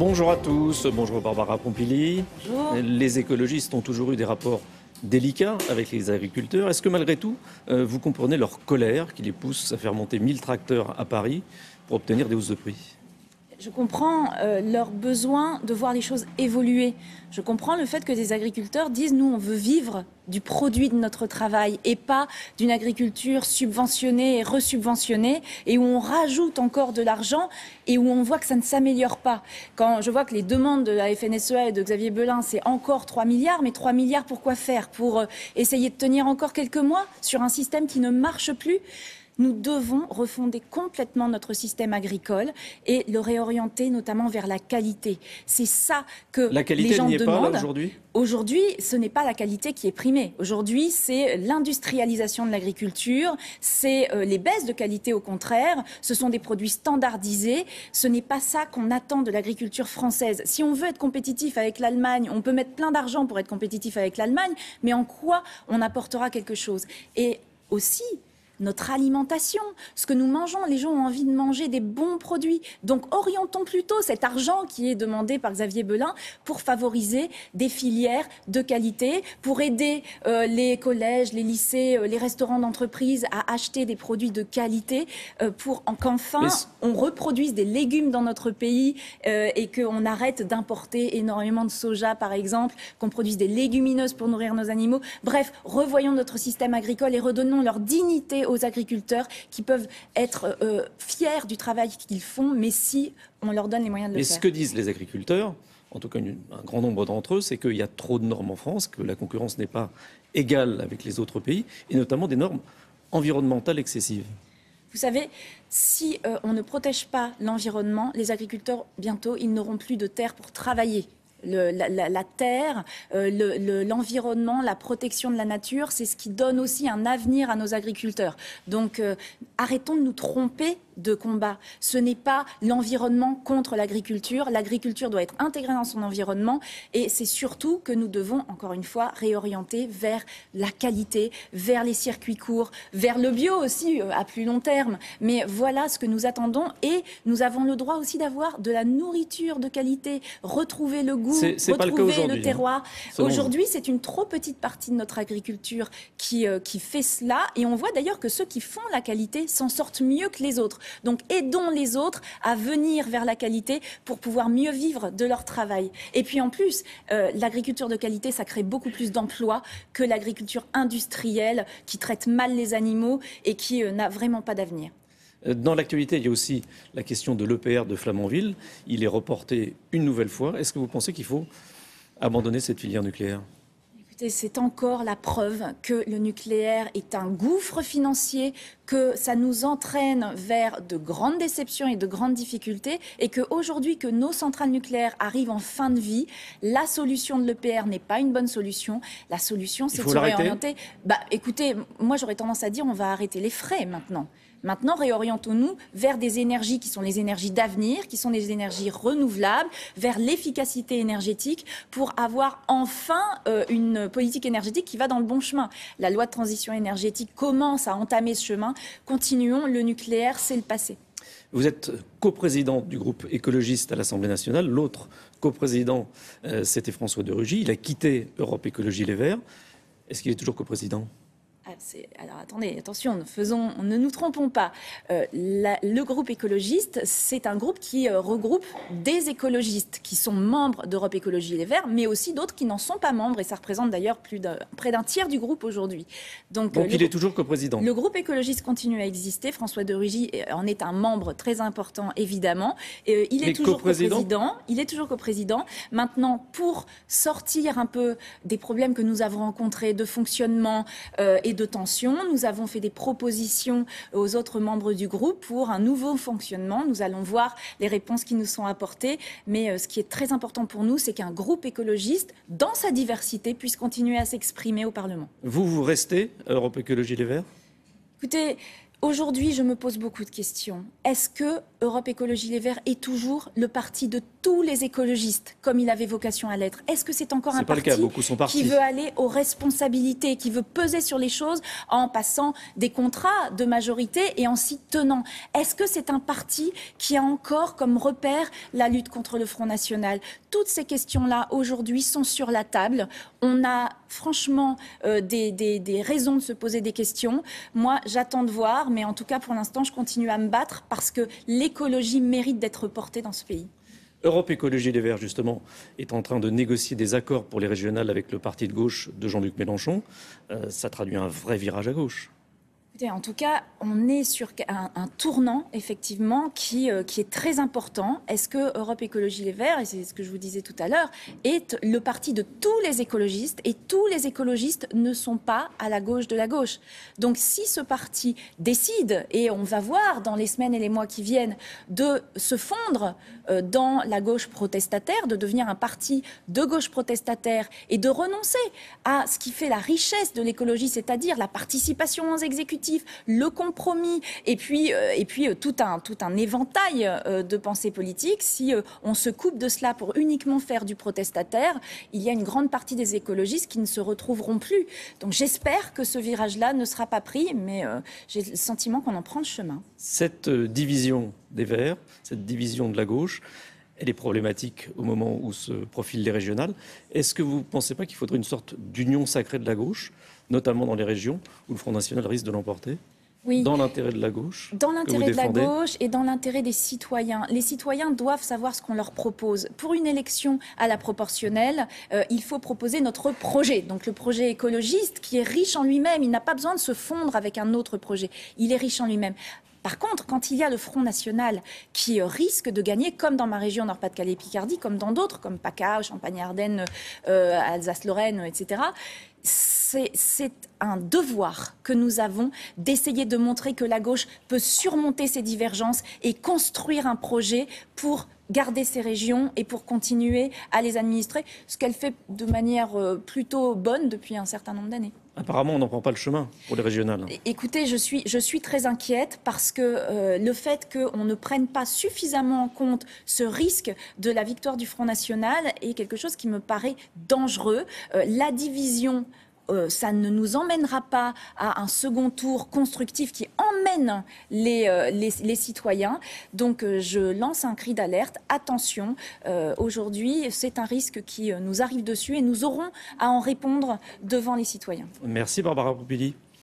Bonjour à tous, bonjour Barbara Pompili. Bonjour. Les écologistes ont toujours eu des rapports délicats avec les agriculteurs. Est-ce que malgré tout, vous comprenez leur colère qui les pousse à faire monter 1000 tracteurs à Paris pour obtenir des hausses de prix ? Je comprends leur besoin de voir les choses évoluer. Je comprends le fait que des agriculteurs disent « nous, on veut vivre du produit de notre travail et pas d'une agriculture subventionnée et resubventionnée et où on rajoute encore de l'argent et où on voit que ça ne s'améliore pas. » Quand je vois que les demandes de la FNSEA et de Xavier Belin, c'est encore 3 milliards, mais 3 milliards pour quoi faire ? Pour essayer de tenir encore quelques mois sur un système qui ne marche plus ? Nous devons refonder complètement notre système agricole et le réorienter notamment vers la qualité. C'est ça que les gens demandent. La qualité n'y est pas là aujourd'hui ? Aujourd'hui, ce n'est pas la qualité qui est primée. Aujourd'hui, c'est l'industrialisation de l'agriculture, c'est les baisses de qualité au contraire, ce sont des produits standardisés. Ce n'est pas ça qu'on attend de l'agriculture française. Si on veut être compétitif avec l'Allemagne, on peut mettre plein d'argent pour être compétitif avec l'Allemagne, mais en quoi on apportera quelque chose ? Et aussi, notre alimentation, ce que nous mangeons, les gens ont envie de manger des bons produits. Donc orientons plutôt cet argent qui est demandé par Xavier Belin pour favoriser des filières de qualité, pour aider les collèges, les lycées, les restaurants d'entreprise à acheter des produits de qualité, pour qu'enfin on reproduise des légumes dans notre pays et qu'on arrête d'importer énormément de soja par exemple, qu'on produise des légumineuses pour nourrir nos animaux. Bref, revoyons notre système agricole et redonnons leur dignité aux agriculteurs qui peuvent être fiers du travail qu'ils font, mais si on leur donne les moyens de le faire. Mais ce que disent les agriculteurs, en tout cas un grand nombre d'entre eux, c'est qu'il y a trop de normes en France, que la concurrence n'est pas égale avec les autres pays, et notamment des normes environnementales excessives. Vous savez, si on ne protège pas l'environnement, les agriculteurs, bientôt, ils n'auront plus de terre pour travailler. La terre, l'environnement, la protection de la nature, c'est ce qui donne aussi un avenir à nos agriculteurs. Donc arrêtons de nous tromper de combat. Ce n'est pas l'environnement contre l'agriculture. L'agriculture doit être intégrée dans son environnement et c'est surtout que nous devons, encore une fois, réorienter vers la qualité, vers les circuits courts, vers le bio aussi à plus long terme. Mais voilà ce que nous attendons et nous avons le droit aussi d'avoir de la nourriture de qualité, retrouver le goût, retrouver le terroir. Aujourd'hui, c'est une trop petite partie de notre agriculture qui fait cela et on voit d'ailleurs que ceux qui font la qualité s'en sortent mieux que les autres. Donc aidons les autres à venir vers la qualité pour pouvoir mieux vivre de leur travail. Et puis en plus, l'agriculture de qualité, ça crée beaucoup plus d'emplois que l'agriculture industrielle qui traite mal les animaux et qui n'a vraiment pas d'avenir. Dans l'actualité, il y a aussi la question de l'EPR de Flamanville. Il est reporté une nouvelle fois. Est-ce que vous pensez qu'il faut abandonner cette filière nucléaire ? C'est encore la preuve que le nucléaire est un gouffre financier, que ça nous entraîne vers de grandes déceptions et de grandes difficultés et qu'aujourd'hui que nos centrales nucléaires arrivent en fin de vie, la solution de l'EPR n'est pas une bonne solution. La solution, c'est de se réorienter. Écoutez, moi j'aurais tendance à dire on va arrêter les frais maintenant. Maintenant, réorientons-nous vers des énergies qui sont les énergies d'avenir, qui sont des énergies renouvelables, vers l'efficacité énergétique pour avoir enfin une politique énergétique qui va dans le bon chemin. La loi de transition énergétique commence à entamer ce chemin. Continuons, le nucléaire, c'est le passé. Vous êtes coprésident du groupe écologiste à l'Assemblée nationale. L'autre coprésident, c'était François de Rugy. Il a quitté Europe Écologie Les Verts. Est-ce qu'il est toujours coprésident ? Alors attendez, attention, ne nous trompons pas. Le groupe écologiste, c'est un groupe qui regroupe des écologistes qui sont membres d'Europe Écologie Les Verts, mais aussi d'autres qui n'en sont pas membres, et ça représente d'ailleurs près d'un tiers du groupe aujourd'hui. Donc il est toujours coprésident. Le groupe écologiste continue à exister. François de Rugy en est un membre très important, évidemment. Il est toujours coprésident. Il est toujours coprésident. Maintenant, pour sortir un peu des problèmes que nous avons rencontrés de fonctionnement et de tension, nous avons fait des propositions aux autres membres du groupe pour un nouveau fonctionnement. Nous allons voir les réponses qui nous sont apportées. Mais ce qui est très important pour nous, c'est qu'un groupe écologiste, dans sa diversité, puisse continuer à s'exprimer au Parlement. Vous restez Europe Écologie Les Verts ? Écoutez, Aujourd'hui, je me pose beaucoup de questions. Est-ce que Europe Écologie Les Verts est toujours le parti de tous les écologistes, comme il avait vocation à l'être? Est-ce que c'est encore un parti qui veut aller aux responsabilités, qui veut peser sur les choses en passant des contrats de majorité et en s'y tenant? Est-ce que c'est un parti qui a encore comme repère la lutte contre le Front National? Toutes ces questions-là, aujourd'hui, sont sur la table. On a franchement des raisons de se poser des questions. Moi, j'attends de voir, mais en tout cas, pour l'instant, je continue à me battre parce que l'écologie mérite d'être portée dans ce pays. Europe Écologie Les Verts, justement, est en train de négocier des accords pour les régionales avec le parti de gauche de Jean-Luc Mélenchon. Ça traduit un vrai virage à gauche. Écoutez, en tout cas, on est sur un tournant, effectivement, qui est très important. Est-ce que Europe Écologie Les Verts, et c'est ce que je vous disais tout à l'heure, est le parti de tous les écologistes, et tous les écologistes ne sont pas à la gauche de la gauche. Donc si ce parti décide, et on va voir dans les semaines et les mois qui viennent, de se fondre dans la gauche protestataire, de devenir un parti de gauche protestataire, et de renoncer à ce qui fait la richesse de l'écologie, c'est-à-dire la participation aux exécutifs, le compromis et puis tout un éventail de pensées politiques. Si on se coupe de cela pour uniquement faire du protestataire, il y a une grande partie des écologistes qui ne se retrouveront plus. Donc j'espère que ce virage-là ne sera pas pris, mais j'ai le sentiment qu'on en prend le chemin. Cette division des Verts, cette division de la gauche, elle est problématique au moment où se profilent les régionales. Est-ce que vous ne pensez pas qu'il faudrait une sorte d'union sacrée de la gauche, notamment dans les régions où le Front National risque de l'emporter? Oui. Dans l'intérêt de la gauche? Dans l'intérêt de la gauche et dans l'intérêt des citoyens. Les citoyens doivent savoir ce qu'on leur propose. Pour une élection à la proportionnelle, il faut proposer notre projet. Donc le projet écologiste qui est riche en lui-même, il n'a pas besoin de se fondre avec un autre projet. Il est riche en lui-même. Par contre, quand il y a le Front National qui risque de gagner, comme dans ma région Nord-Pas-de-Calais-Picardie, comme dans d'autres, comme PACA, Champagne-Ardenne, Alsace-Lorraine, etc., c'est un devoir que nous avons d'essayer de montrer que la gauche peut surmonter ces divergences et construire un projet pour garder ces régions et pour continuer à les administrer, ce qu'elle fait de manière plutôt bonne depuis un certain nombre d'années. Apparemment, on n'en prend pas le chemin pour les régionales. Écoutez, je suis très inquiète parce que le fait qu'on ne prenne pas suffisamment en compte ce risque de la victoire du Front National est quelque chose qui me paraît dangereux. La division, ça ne nous emmènera pas à un second tour constructif qui emmène les citoyens. Donc je lance un cri d'alerte. Attention, aujourd'hui, c'est un risque qui nous arrive dessus et nous aurons à en répondre devant les citoyens. Merci Barbara Pompili.